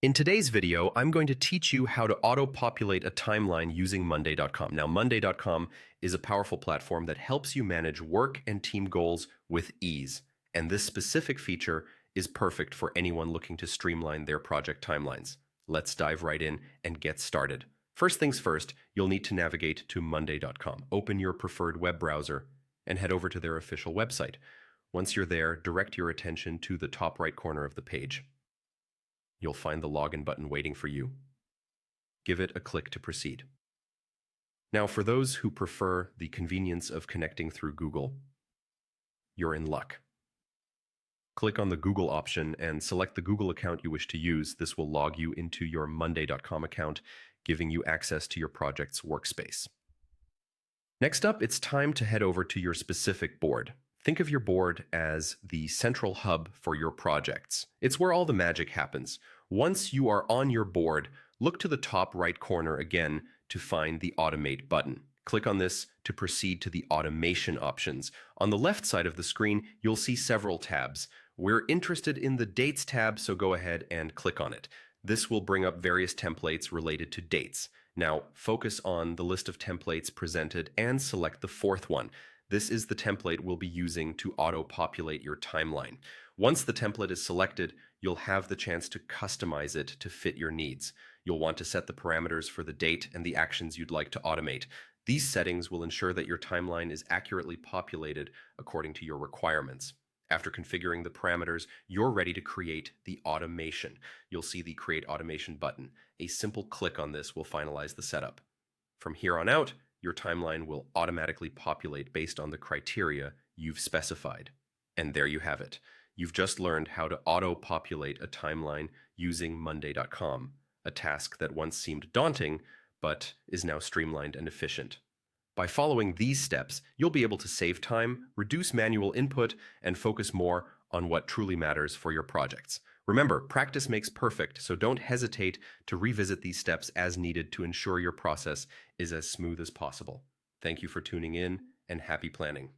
In today's video, I'm going to teach you how to auto-populate a timeline using Monday.com. Now, Monday.com is a powerful platform that helps you manage work and team goals with ease. And this specific feature is perfect for anyone looking to streamline their project timelines. Let's dive right in and get started. First things first, you'll need to navigate to Monday.com. Open your preferred web browser and head over to their official website. Once you're there, direct your attention to the top right corner of the page. You'll find the login button waiting for you. Give it a click to proceed. Now, for those who prefer the convenience of connecting through Google, you're in luck. Click on the Google option and select the Google account you wish to use. This will log you into your Monday.com account, giving you access to your project's workspace. Next up, it's time to head over to your specific board. Think of your board as the central hub for your projects. It's where all the magic happens. Once you are on your board, look to the top right corner again to find the Automate button. Click on this to proceed to the automation options. On the left side of the screen, you'll see several tabs. We're interested in the Dates tab, so go ahead and click on it. This will bring up various templates related to dates. Now, focus on the list of templates presented and select the fourth one. This is the template we'll be using to auto-populate your timeline. Once the template is selected, you'll have the chance to customize it to fit your needs. You'll want to set the parameters for the date and the actions you'd like to automate. These settings will ensure that your timeline is accurately populated according to your requirements. After configuring the parameters, you're ready to create the automation. You'll see the Create Automation button. A simple click on this will finalize the setup. From here on out, your timeline will automatically populate based on the criteria you've specified. And there you have it. You've just learned how to auto-populate a timeline using Monday.com, a task that once seemed daunting, but is now streamlined and efficient. By following these steps, you'll be able to save time, reduce manual input, and focus more on what truly matters for your projects. Remember, practice makes perfect, so don't hesitate to revisit these steps as needed to ensure your process is as smooth as possible. Thank you for tuning in, and happy planning.